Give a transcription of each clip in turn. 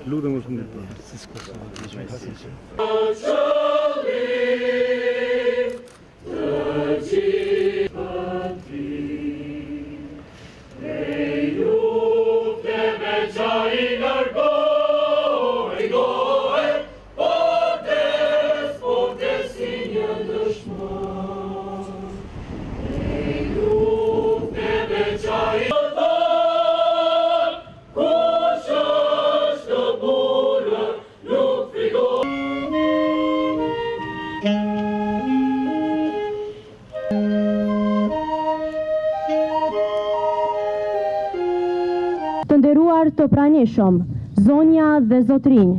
Lutem është në Të nderuar të pranishëm, zonja dhe zotrinj,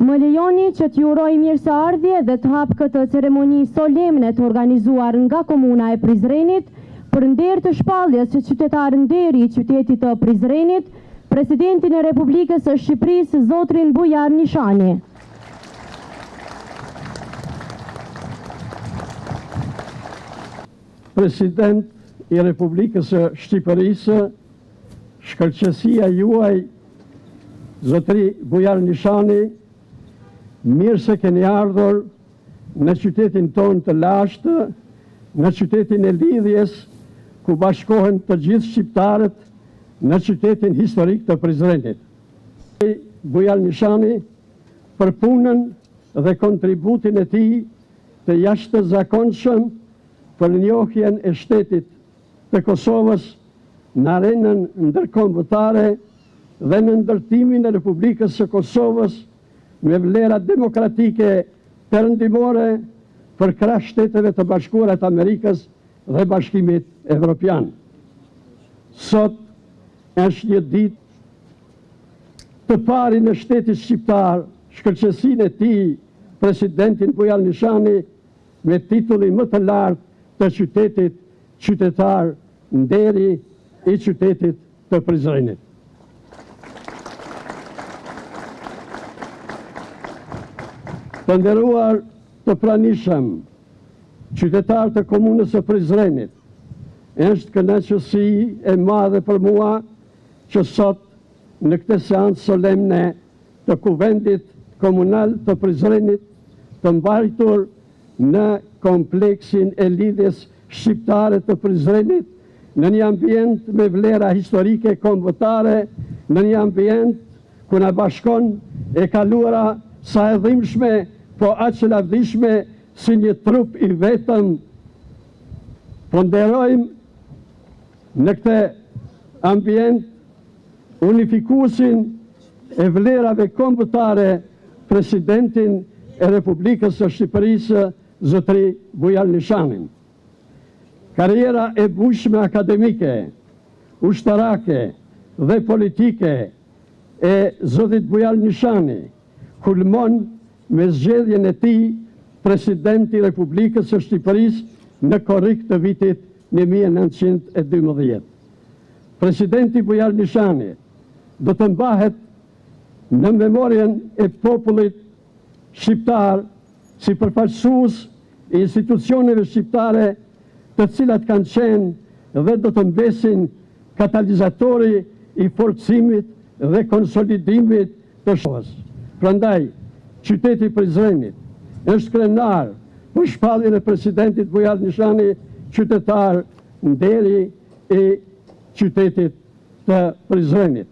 më lejoni që t'ju uroj mirëseardhje dhe të hap këtë ceremoni solemne të organizuar nga komuna e Prizrenit për nder të shpalljes së qytetar Nderi i qytetit të Prizrenit, presidentin e Republikës së Shqipërisë, zotrin Bujar Nishani. President i Republikës së Shqipërisë, shkëlqësia juaj, zotri Bujar Nishani, mirë se keni ardhur në qytetin ton të lashtë, në qytetin e lidhjes, ku bashkohen të gjithë shqiptarët në qytetin historik të Prizrenit. Bujar Nishani për punën dhe kontributin e tij të jashtëzakonshëm për njohjen e shtetit të Kosovës në arenën ndërkombëtare dhe në ndërtimin e Republikës së Kosovës me vlera demokratike perëndimore për krah Shteteve të Bashkuara të Amerikës dhe Bashkimit Evropian. Sot është një ditë të pari në shtetin shqiptar, shkëlqësinë e tij, presidentin Bujar Nishani, me titullin më të lartë të qytetit, Qytetar Nderi i qytetit të Prizrenit. Të nderuar të pranishëm, qytetar të komunës së Prizrenit, është kënaqësi e madhe për mua që sot në këtë seancë solemne të Kuvendit Komunal të Prizrenit të mbajtur në kompleksin e lidhjes shqiptare të Prizrenit, në një ambient me vlera historike kombëtare, në një ambient ku na bashkon e kaluara sa e dhimbshme, po aq që lavdishme si një trup i vetëm. Ponderojmë në këtë ambient unifikuesin e vlerave kombëtare, presidentin e Republikës së Shqipërisë, zotri Bujar Nishanin. Karriera e bujshme akademike, ushtarake dhe politike e zotit Bujar Nishani kulmon me zgjedhjen e tij presidenti i Republikës së Shqipërisë në korrik të vitit 1912. Presidenti Bujar Nishani do të mbahet në memorien e popullit shqiptar si përfaqësues i institucioneve shqiptare, të cilat kanë qenë dhe do të mbesin katalizatori i forcimit dhe konsolidimit të shoqës. Prandaj, qyteti i Prizrenit është krenar për shpalljen e presidentit Bujar Nishani, qytetar Nderi i qytetit të Prizrenit.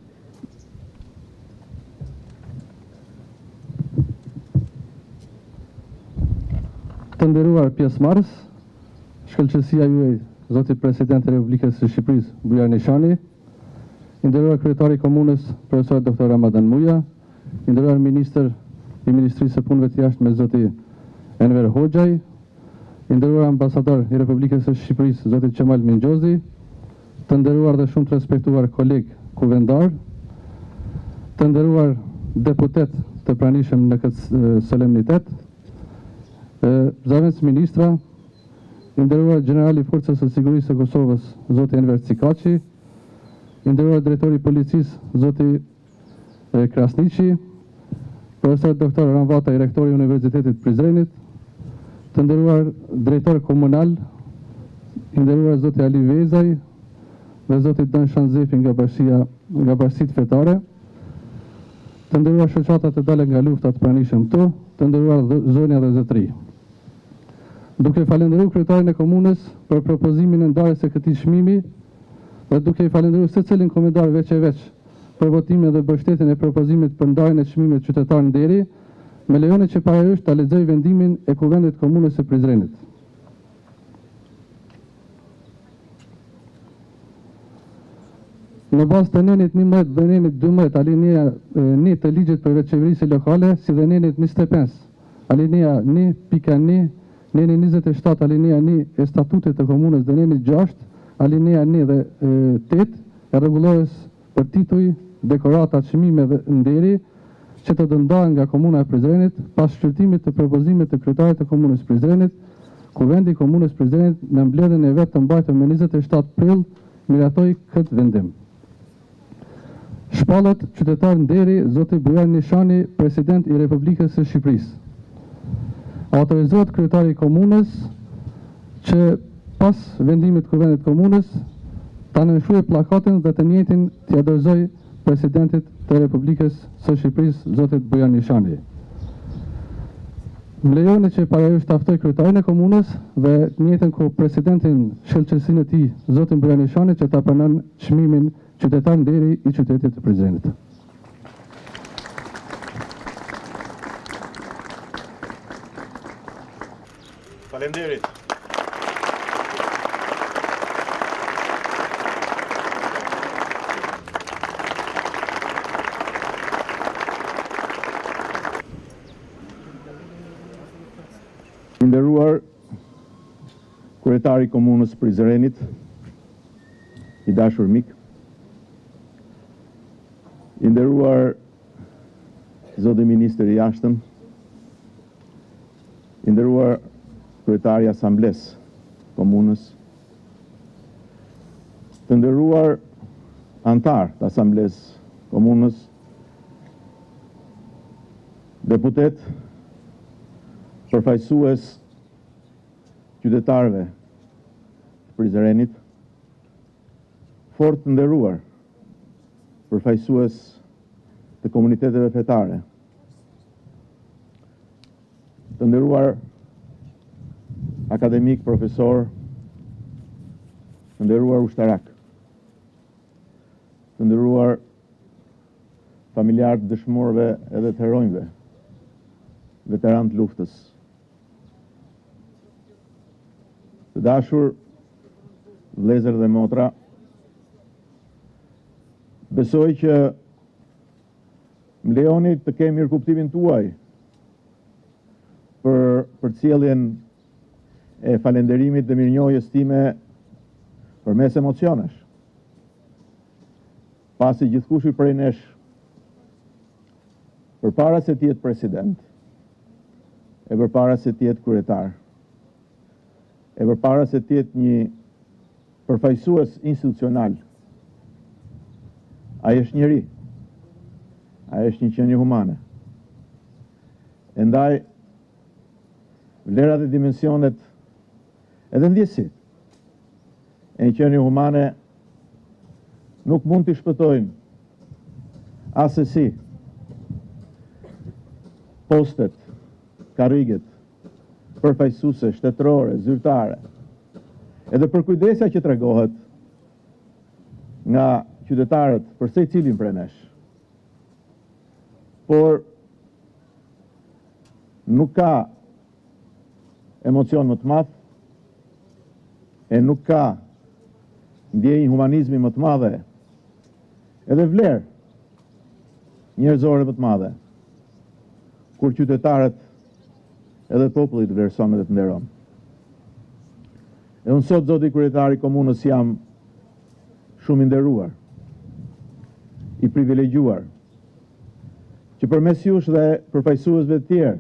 Të nderuar pjesëmarrës, shkëlqësia juaj, zoti president e Republikës së Shqipërisë, Bujar Nishani, i nderuar kryetari i komunës, profesor Dr. Ramadan Muja, i nderuar ministër i Ministrisë së Punëve të Jashtme, zoti Enver Hoxhaj, i nderuar ambasador i Republikës së Shqipërisë, zoti Qemal Mingjozi, të nderuar dhe shumë të respektuar koleg kuvendar, të nderuar deputet të pranishëm në këtë solemnitet, zëvendës ministra, i nderuar generali i Forcës së Sigurisë së Kosovës, zoti Enver Cikaçi, i nderuar drejtori i policisë, zoti Krasniqi, profesor doktor Ranvata, i rektori i Universitetit Prizrenit, të nderuar drejtor komunal, i nderuar zoti Ali Vezaj dhe zoti Dan Shanzefi nga Bashkësitë Fetare, të nderuar shoqata të dalë nga lufta të pranishëm këtu, të nderuar zonja dhe zotëri. Duke falendëruar kryetarin e komunës për propozimin e ndarjes së këtij çmimi dhe duke i falendëruar secilin komentar veç e veç për votimin dhe mbështetjen e propozimit për ndarjen e çmimit Qytetar Nderi, me lejoni që parajsisht ta lexoj vendimin e Kuvendit të Komunës së Prizrenit. Në bazë të nenit 11 dhe nenit 12 alinea 1 të ligjit për veçëverinë lokale, si dhe nenit 25 alinea 1.1, neni 27 alinea 1 e statutit të komunës dhe neni 6 alinea 1 dhe 8 e rregullores për tituj, dekorata, çmime dhe nderi që të dëndohen nga komuna e Prizrenit pas shqyrtimit të propozimit të kryetarit të komunës Prizrenit. Kuvendi i komunës Prizrenit në mbledhjen e vet të mbajtur me 27 prill miratoi këtë vendim. Shpallet Qytetar Nderi, zoti Bujar Nishani, president i Republikës së Shqipërisë. Autorizohet kryetari i komunës që pas vendimit të Kuvendit të Komunës ta nënshkruajë plakatin dhe të njëjtin t'i dorëzoj presidentit të Republikës së Shqipërisë, zotit Bujar Nishani. Më lejoni që parajsisht ta ftoj kryetarin e komunës dhe të njëjtën kohë presidentin shëlqësinë e tij, zotin Bujar Nishani, që ta pranon çmimin Qytetar Nderi i qytetit të Prizrenit. Faleminderit. I nderuar kryetari i komunës Prizrenit, i dashur mik, i nderuar zoti ministër i jashtëm, i nderuar kryetari i asamblesë komunës, të nderuar antar të asamblesë komunës, deputet, përfaqësues qytetarëve të Prizrenit, fort të nderuar përfaqësues të komuniteteve fetare, të nderuar akademik, profesor, të nderuar ushtarak, të nderuar familjar të dëshmorëve edhe të heronjve, veteran të luftës, të dashur vëllezër dhe motra, besoj që më lejoni të kemi mirëkuptimin tuaj për përcjelljen e falënderimit dhe mirënjohjes time përmes emocionesh. Pasi gjithkush prej nesh, përpara se të jetë president, e përpara se të jetë kryetar, e përpara se të jetë një përfaqësues institucional, ai është njeri, ai është një qenie humane. E ndaj, vlerat e dimensionet edhe ndjesit e një qenie humane nuk mund t'i shpëtojnë asesi postet, karriget, përfaqësuese, shtetërore, zyrtare, edhe për kujdesja që tregohet nga qytetarët për secilin prej nesh. Por nuk ka emocion më të madh e nuk ka ndjenjë humanizmi më të madhe edhe vlerë njerëzore më të madhe kur qytetarët edhe populli të vlerëson dhe të nderon. E unë sot, zoti kryetari i komunës, jam shumë i nderuar, i privilegjuar, që përmes jush dhe përfaqësuesve të tjerë,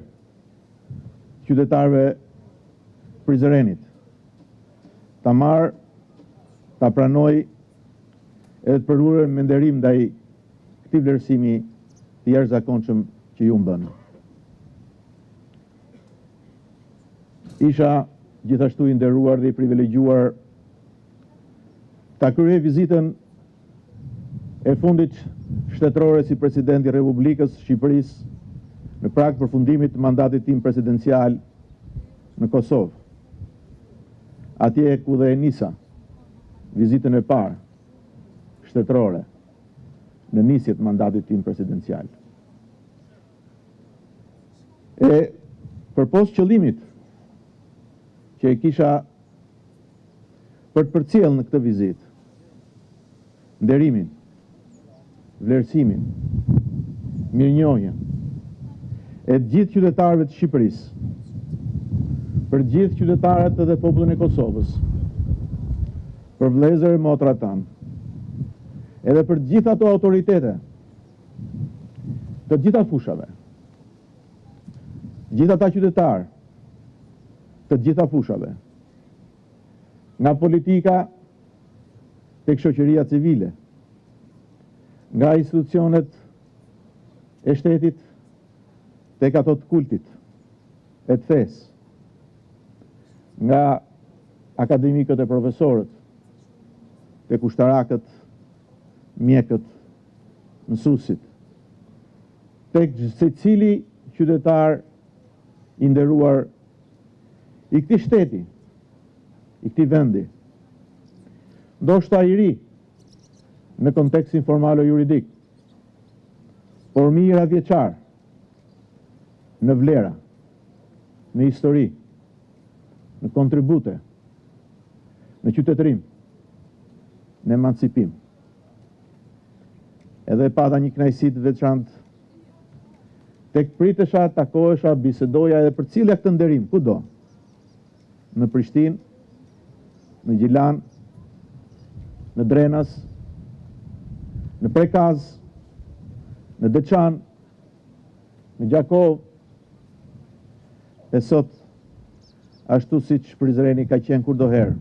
qytetarëve Prizrenit, ta marr, ta pranoj edhe të përurën me nderim ndaj këtij vlerësimi të jashtëzakonshëm që ju më bënë. Isha gjithashtu i nderuar dhe i privilegjuar ta kryej vizitën e fundit shtetërore si president i Republikës Shqipërisë në prag përfundimit të mandatit tim presidencial në Kosovë. Atje ku dhe e nisa vizitën e parë shtetërore në nisje të mandatit tim presidencial. E përpos qëllimit që e kisha për të përcjellë në këtë vizitë, nderimin, vlerësimin, mirënjohjen e gjithë qytetarëve të Shqipërisë, për gjithë qytetarët dhe popullin e Kosovës, për vëllezër e motra tanë, edhe për gjithë ato autoritete të gjitha fushave, gjithë ata qytetarë të gjitha fushave, nga politika tek shoqëria civile, nga institucionet e shtetit tek ato të kultit, e të fesë, nga akademikët e profesorët, tek ushtarakët, mjekët, mësuesit, tek secili qytetar i nderuar i këtij shteti, i këtij vendi, ndoshta i ri në kontekstin formal o juridik, por mira vjeçar në vlera, në histori, në kontribute, në qytetërim, në emancipim. Edhe pata një kënaqësi të veçantë, tek pritesha, takohesha, bisedoja edhe për cilë këtë nderim, kudo, në Prishtinë, në Gjilan, në Drenas, në Prekaz, në Deçan, në Gjakov, e sot, ashtu si që Prizreni ka qenë kurdoherë,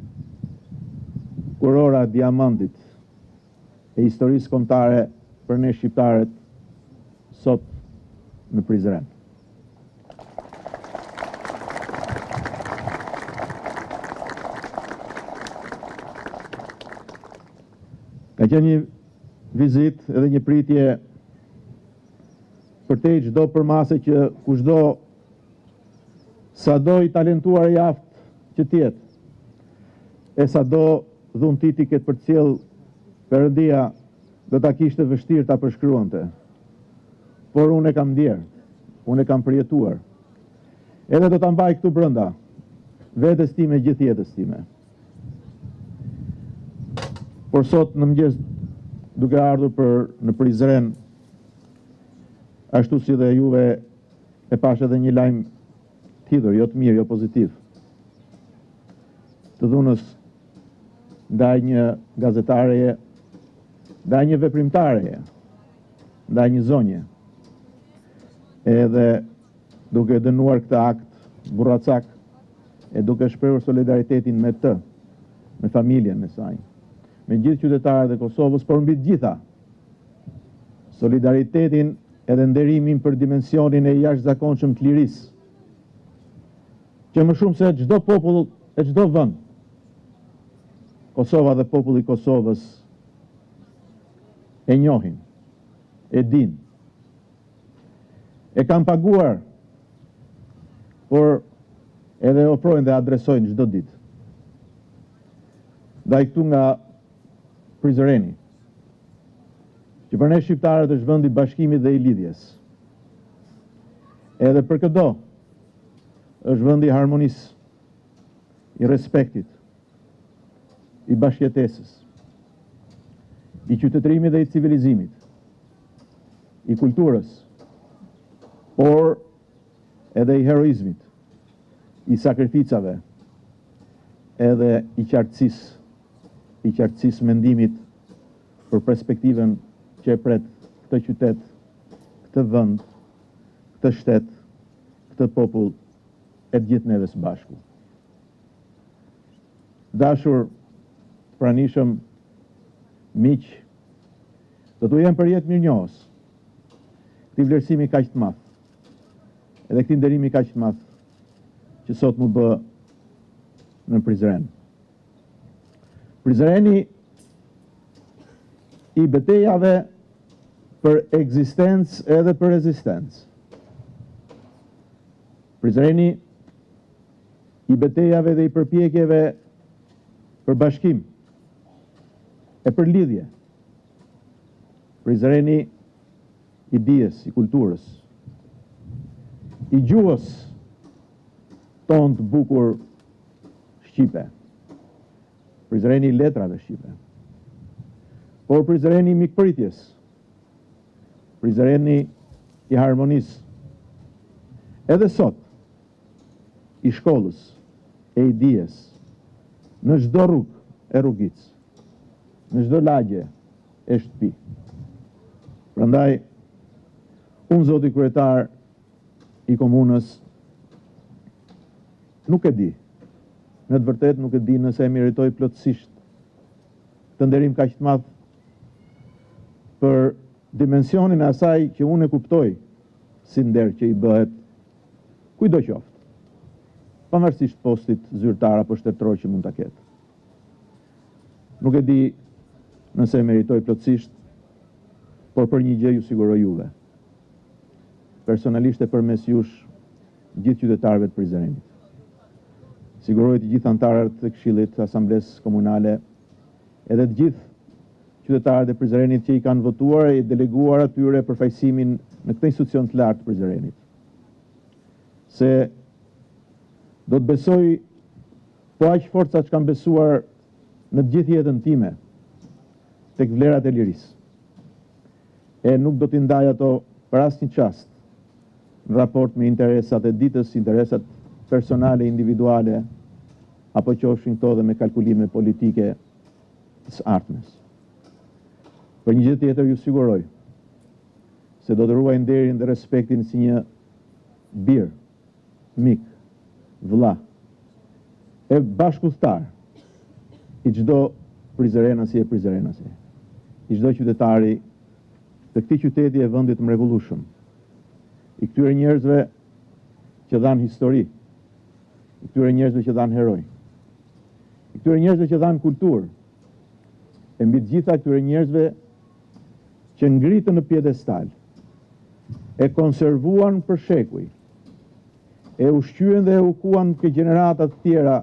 kurora diamantit e historisë kombëtare për ne shqiptarët, sot në Prizren. Ka qenë një vizit edhe një pritje për te çdo përmase që kushdo sado i talentuar e aftë që tjetë, e sado dhuntit i këtë përcjell Perëndia do ta kishte vështirë ta përshkruante. Por unë e kam ndjerë, unë e kam përjetuar. Edhe do ta mbaj këtu brenda vetes time, gjithë jetës time. Por sot në mëngjes duke ardhur në Prizren, ashtu si dhe juve e pash edhe një lajm tjetër, jo të mirë, jo pozitiv, të dhunës ndaj një gazetareje, ndaj një veprimtareje, ndaj një zonje, edhe duke dënuar këtë akt burracak, e duke shprehur solidaritetin me të, me familjen e saj, me gjithë qytetarët e Kosovës, por mbi të gjitha, solidaritetin edhe nderimin për dimensionin e jashtëzakonshëm të lirisë, që më shumë se çdo popull e çdo vend, Kosova dhe populli i Kosovës e njohin, e din, e kanë paguar, por edhe ofrojnë dhe adresojnë çdo ditë. Ndaj këtu nga Prizreni, që për ne shqiptarët është vendi i bashkimit dhe i lidhjes. Edhe për këdo është vendi i harmonisë, i respektit, i bashkëjetesës, i qytetërimit dhe i civilizimit, i kulturës, por edhe i heroizmit, i sakrificave, edhe i qartësisë mendimit për perspektiven që e pret këtë qytet, këtë vend, këtë shtet, këtë popull e të gjithë neve së bashku. Dashur, pranishëm, miq, do t'u jem për jetë mirënjohës, këtij vlerësimi kaq të madh, edhe këtij nderimi kaq të madh që sot më bë në Prizren. Prizreni i betejave për ekzistencë edhe për rezistencë. Prizreni i betejave dhe i përpjekjeve për bashkim e për lidhje. Prizreni i dijes, i kulturës, i gjuhës tonë të bukur shqipe. Prizreni i letrave shqipe. Por Prizreni i mikpritjes. Prizreni i harmonisë. Edhe sot, i shkollës, e i dijes, në çdo rrugë e rrugicë, në çdo lagje e shtëpi. Prandaj, unë zoti kryetar i komunës nuk e di, në të vërtet nuk e di nëse e meritoj plotësisht të nderim kaq të madh për dimensionin e asaj që unë e kuptoj si nder që i bëhet kujdo qoftë, pavarësisht postit zyrtar apo shtetëror që mund ta ketë. Nuk e di nëse e meritoj plotësisht, por për një gjë ju siguroj juve. Personalisht e përmes jush gjithë qytetarëve të Prizrenit. Siguroj të gjithë anëtarët të Këshillit të Asamblesë Komunale, edhe të gjithë qytetarët e Prizrenit që i kanë votuar e deleguar atyre përfaqësimin në këtë institucion të lartë të Prizrenit. Se do të besoj po aq forca që kanë besuar në të gjithë jetën time tek vlerat e lirisë. E nuk do t'i ndaj ato për asnjë çast në raport me interesat e ditës, interesat personale, individuale, apo qofshin këto dhe me kalkulime politike të së ardhmes. Për një gjë tjetër ju siguroj se do të ruaj nderin dhe respektin si një bir, mik, vëlla, e bashkëudhëtar i çdo prizrenasi e prizrenase, i çdo qytetari të këtij qyteti e vendit mrekullueshëm, i këtyre njerëzve që dhanë histori, i këtyre njerëzve që dhanë heroj, i këtyre njerëzve që dhanë kulturë, e mbi të gjitha këtyre njerëzve që ngritën në piedestal, e konservuan për shekuj, e ushqyen dhe e ukuan ke gjeneratat tjera,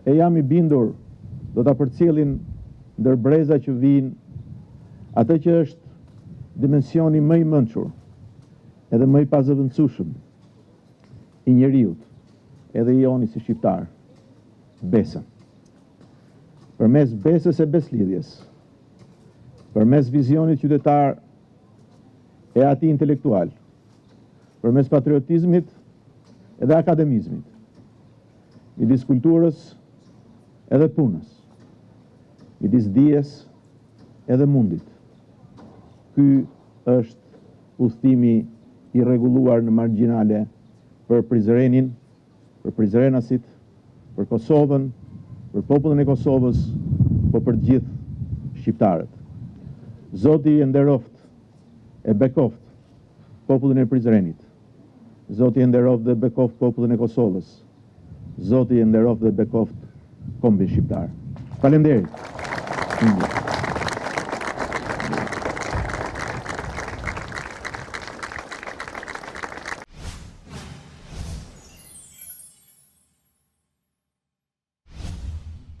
e jam i bindur do ta përcjellin ndër breza që vijnë atë që është dimensioni më i mençur edhe më i pazëvendësueshëm i njeriut, edhe i joni si shqiptar, besën. Përmes besës e beslidhjes, përmes vizionit qytetar e atij intelektual, përmes patriotizmit edhe akademizmit, midis kulturës edhe punës, midis dijes edhe mundit. Ky është udhëtimi i rregulluar në margjinale për Prizrenin, për prizrenasit, për Kosovën, për popullin e Kosovës, po për të gjithë shqiptarët. Zoti e nderoft e bekoft popullin e Prizrenit. Zoti e nderoft dhe bekoft popullin e Kosovës. Zoti e nderoft dhe bekoft kombin shqiptar. Faleminderit.